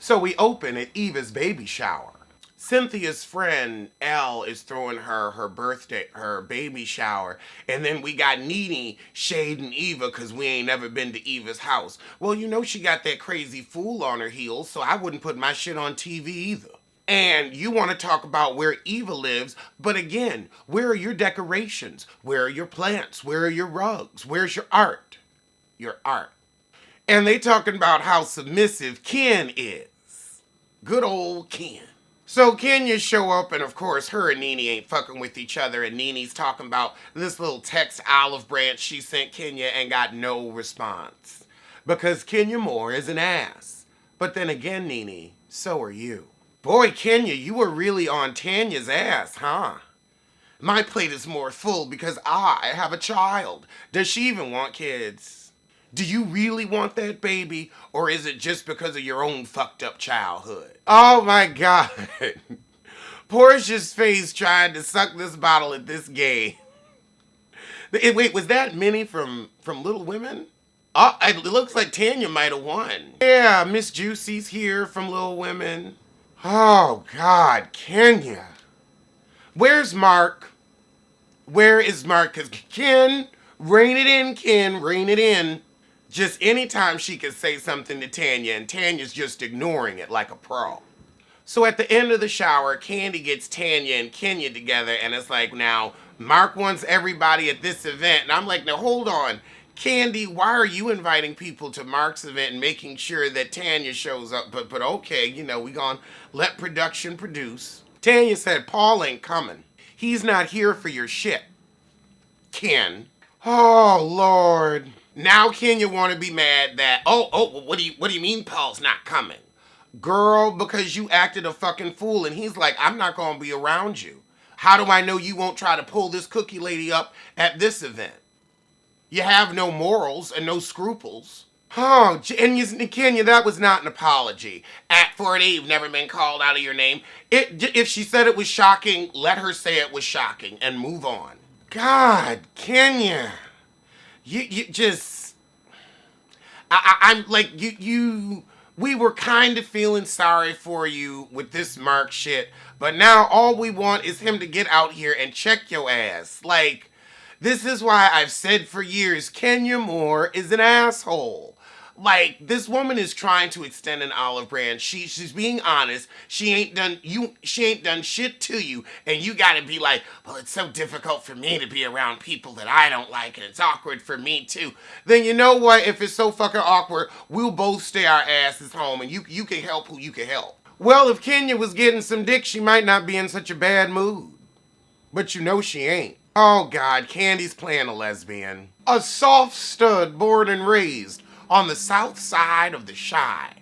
So we open at Eva's baby shower. Cynthia's friend Elle is throwing her baby shower, and then we got Nene shading Eva because we ain't never been to Eva's house. Well, you know she got that crazy fool on her heels, so I wouldn't put my shit on TV either. And you want to talk about where Eva lives, but again, where are your decorations? Where are your plants? Where are your rugs? Where's your art? Your art. And they talking about how submissive Ken is. Good old Ken. So Kenya show up, and of course her and Nene ain't fucking with each other, and Nene's talking about this little text olive branch she sent Kenya and got no response. Because Kenya Moore is an ass. But then again, Nene, so are you. Boy, Kenya, you were really on Tanya's ass, huh? My plate is more full because I have a child. Does she even want kids? Do you really want that baby, or is it just because of your own fucked up childhood? Oh my God. Portia's face trying to suck this bottle at this game. Wait, was that Minnie from Little Women? Oh, it looks like Tanya might have won. Yeah, Miss Juicy's here from Little Women. Oh God, Kenya. Where's Marc? Where is Marc? Because Ken, rein it in, Ken, rein it in. Just anytime she can say something to Tanya, and Tanya's just ignoring it like a pro. So at the end of the shower, Kandi gets Tanya and Kenya together, and it's like, now, Marc wants everybody at this event. And I'm like, now hold on. Kandi, why are you inviting people to Marc's event and making sure that Tanya shows up? But okay, you know, we gonna let production produce. Tanya said, Paul ain't coming. He's not here for your shit. Ken. Oh, Lord. Now Kenya want to be mad that, what do you mean Paul's not coming? Girl, because you acted a fucking fool, and he's like, I'm not going to be around you. How do I know you won't try to pull this cookie lady up at this event? You have no morals and no scruples. Oh, and Kenya, that was not an apology. Act for it, you've never been called out of your name. If she said it was shocking, let her say it was shocking and move on. God, Kenya. You just, I'm like, we were kind of feeling sorry for you with this Marc shit, but now all we want is him to get out here and check your ass. Like, this is why I've said for years, Kenya Moore is an asshole. Like, this woman is trying to extend an olive branch. She's being honest. She ain't done shit to you, and you gotta be like, well, it's so difficult for me to be around people that I don't like, and it's awkward for me too. Then you know what? If it's so fucking awkward, we'll both stay our asses home, and you can help who you can help. Well, if Kenya was getting some dick, she might not be in such a bad mood. But you know she ain't. Oh God, Kandi's playing a lesbian. A soft stud born and raised on the south side of the Chi.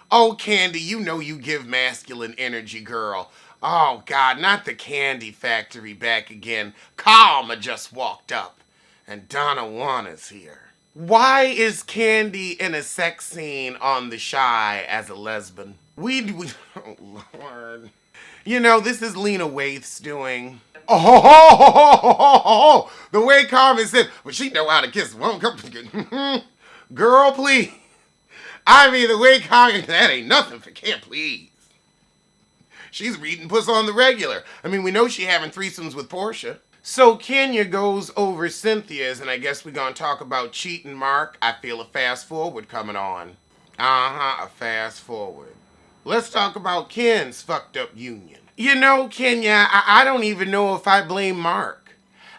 Oh, Kandi, you know you give masculine energy, girl. Oh, God, not the Candy Factory back again. Karma just walked up, and Donna Juana's here. Why is Kandi in a sex scene on the Chi as a lesbian? Oh, Lord. You know, this is Lena Waite's doing. Oh, the way Carmen said, well, she know how to kiss. Girl, please. I mean, the way Carmen, that ain't nothing for Can't please. She's reading puss on the regular. I mean, we know she having threesomes with Portia. So Kenya goes over Cynthia's, and I guess we're going to talk about cheating Marc. I feel a fast forward coming on. A fast forward. Let's talk about Ken's fucked up union. You know, Kenya, I don't even know if I blame Marc.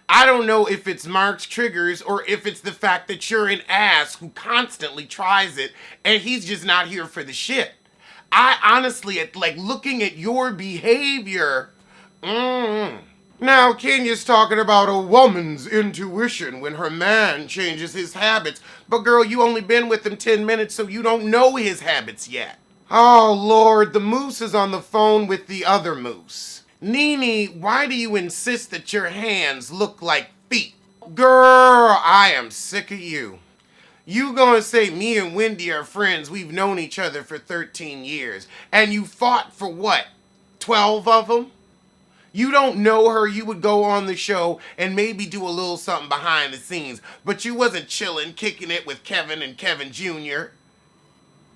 I don't know if it's Marc's triggers or if it's the fact that you're an ass who constantly tries it and he's just not here for the shit. I honestly, like, looking at your behavior, Now, Kenya's talking about a woman's intuition when her man changes his habits. But girl, you only been with him 10 minutes, so you don't know his habits yet. Oh, Lord, the moose is on the phone with the other moose. Nene, why do you insist that your hands look like feet? Girl, I am sick of you. You gonna say me and Wendy are friends, we've known each other for 13 years, and you fought for what, 12 of them? You don't know her, you would go on the show and maybe do a little something behind the scenes, but you wasn't chilling, kicking it with Kevin and Kevin Jr.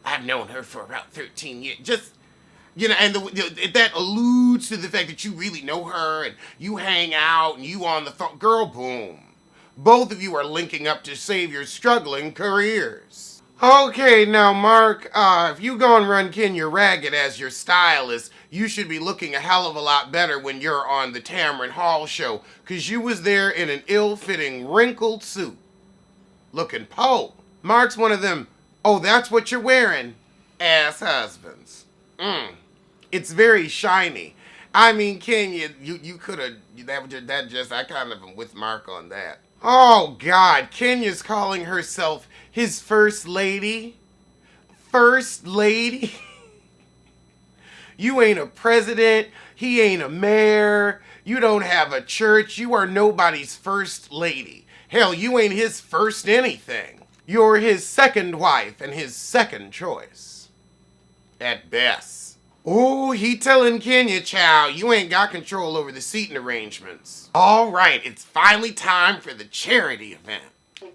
I've known her for about 13 years. Just, and that alludes to the fact that you really know her and you hang out and you on the phone. Girl, boom. Both of you are linking up to save your struggling careers. Okay, now, Mark, if you go and run Kenya ragged as your stylist, you should be looking a hell of a lot better when you're on the Tamron Hall show, because you was there in an ill-fitting, wrinkled suit. Looking po. Mark's one of them, oh, that's what you're wearing, ass husbands. It's very shiny. I mean, Kenya, you could have, I kind of am with Mark on that. Oh, God, Kenya's calling herself his first lady? First lady? You ain't a president. He ain't a mayor. You don't have a church. You are nobody's first lady. Hell, you ain't his first anything. You're his second wife and his second choice. At best. Oh, he telling Kenya, child, you ain't got control over the seating arrangements. All right, it's finally time for the charity event.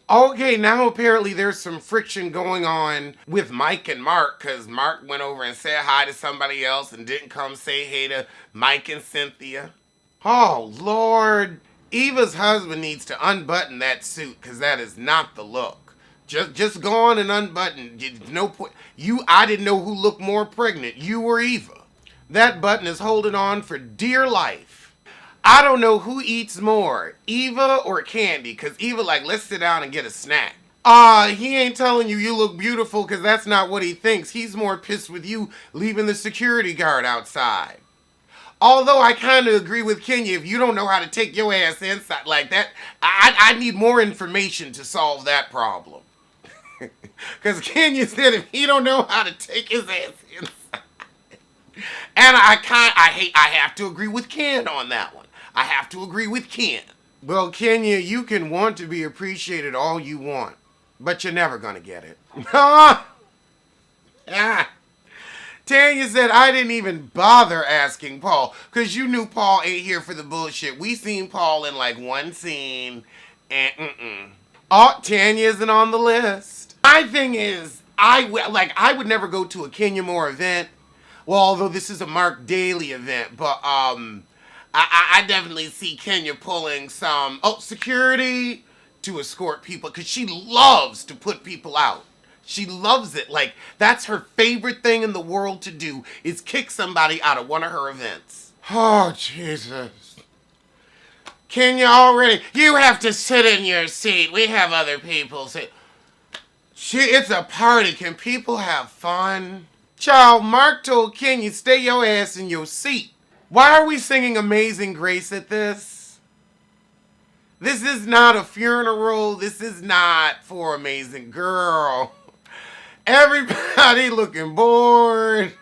Okay, now apparently there's some friction going on with Mike and Mark, because Mark went over and said hi to somebody else and didn't come say hey to Mike and Cynthia. Oh, Lord. Eva's husband needs to unbutton that suit, because that is not the look. Just go on and unbutton. No point. I didn't know who looked more pregnant, you or Eva. That button is holding on for dear life. I don't know who eats more, Eva or Kandi, because Eva let's sit down and get a snack. He ain't telling you look beautiful, because that's not what he thinks. He's more pissed with you leaving the security guard outside. Although I kind of agree with Kenya, if you don't know how to take your ass inside like that, I need more information to solve that problem. Because Kenya said if he don't know how to take his ass inside. And I have to agree with Ken on that one. I have to agree with Ken. Well, Kenya, you can want to be appreciated all you want, but you're never going to get it. Tanya said, I didn't even bother asking Paul, because you knew Paul ain't here for the bullshit. We seen Paul in one scene, and Oh, Tanya isn't on the list. My thing is, I would never go to a Kenya Moore event. Well, although this is a Marc Daly event, but I definitely see Kenya pulling some security to escort people, because she loves to put people out. She loves it. That's her favorite thing in the world to do, is kick somebody out of one of her events. Oh, Jesus. Kenya already, you have to sit in your seat. We have other people sit. It's a party. Can people have fun? Child, Mark told Kenya, stay your ass in your seat. Why are we singing Amazing Grace at this? This is not a funeral. This is not for Amazing Girl. Everybody looking bored.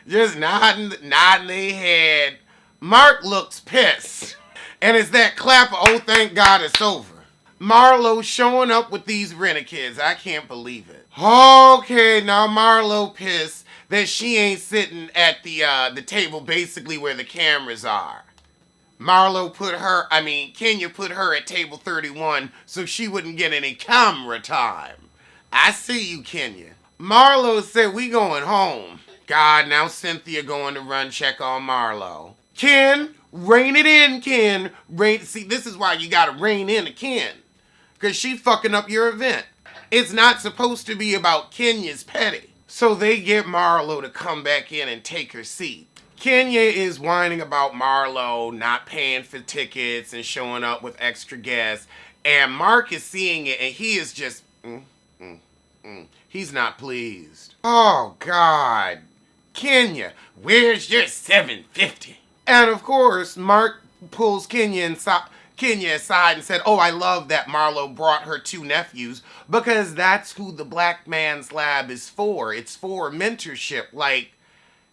Just nodding their head. Mark looks pissed. And it's that clap of, oh, thank God it's over. Marlo showing up with these rent-a-kids. I can't believe it. Okay, now Marlo pissed that she ain't sitting at the table basically where the cameras are. Kenya put her at table 31 so she wouldn't get any camera time. I see you, Kenya. Marlo said we going home. God, now Cynthia going to run check on Marlo. Ken, rein it in, Ken. See, this is why you gotta rein in a Ken. Because she fucking up your event. It's not supposed to be about Kenya's petty. So they get Marlo to come back in and take her seat. Kenya is whining about Marlo not paying for tickets and showing up with extra guests. And Mark is seeing it and he is just, he's not pleased. Oh, God. Kenya, where's your $750? And of course, Mark pulls Kenya aside and said, oh, I love that Marlo brought her 2 nephews, because that's who the Black Man's Lab is for. It's for mentorship.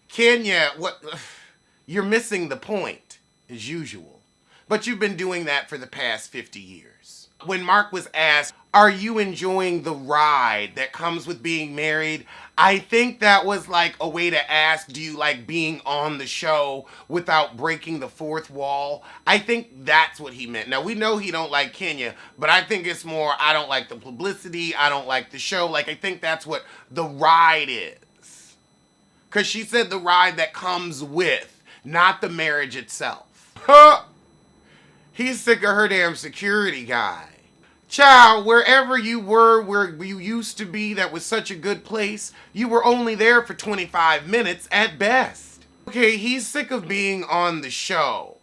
Kenya, what? You're missing the point, as usual. But you've been doing that for the past 50 years. When Marc was asked, are you enjoying the ride that comes with being married? I think that was like a way to ask, do you like being on the show without breaking the fourth wall? I think that's what he meant. Now, we know he don't like Kenya, but I think it's more, I don't like the publicity, I don't like the show. Like, I think that's what the ride is. Because she said the ride that comes with, not the marriage itself. He's sick of her damn security guy. Child, wherever you were, where you used to be, that was such a good place, you were only there for 25 minutes at best. Okay, he's sick of being on the show.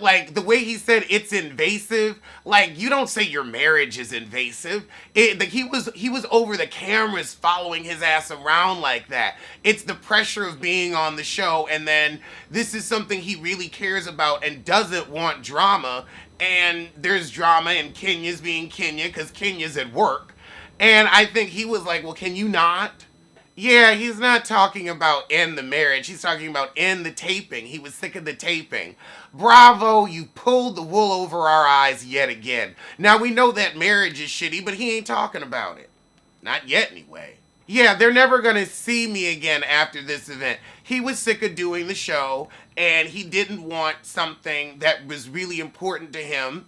Like, the way he said it's invasive, like, you don't say your marriage is invasive. He was over the cameras following his ass around like that. It's the pressure of being on the show, and then this is something he really cares about and doesn't want drama, and there's drama, and Kenya's being Kenya, because Kenya's at work. And I think he was like, well, can you not? Yeah, he's not talking about in the marriage. He's talking about in the taping. He was sick of the taping. Bravo, you pulled the wool over our eyes yet again. Now, we know that marriage is shitty, but he ain't talking about it. Not yet, anyway. Yeah, they're never going to see me again after this event. He was sick of doing the show, and he didn't want something that was really important to him,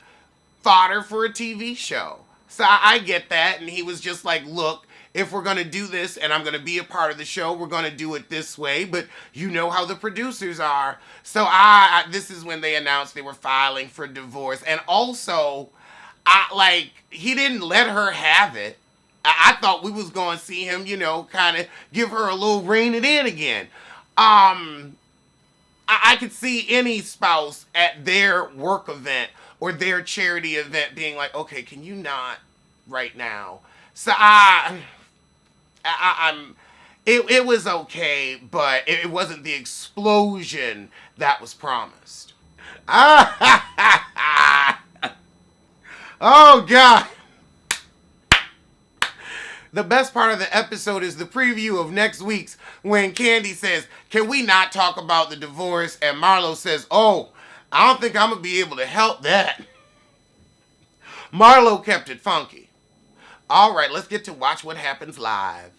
fodder for a TV show. So I get that, and he was just like, look, if we're going to do this and I'm going to be a part of the show, we're going to do it this way. But you know how the producers are. So this is when they announced they were filing for divorce. And also, he didn't let her have it. I thought we was going to see him, kind of give her a little rein it in again. I could see any spouse at their work event or their charity event being like, okay, can you not right now? So it was okay, but it wasn't the explosion that was promised. Oh, God. The best part of the episode is the preview of next week's when Kandi says, can we not talk about the divorce? And Marlo says, oh, I don't think I'm going to be able to help that. Marlo kept it funky. All right, let's get to Watch What Happens Live.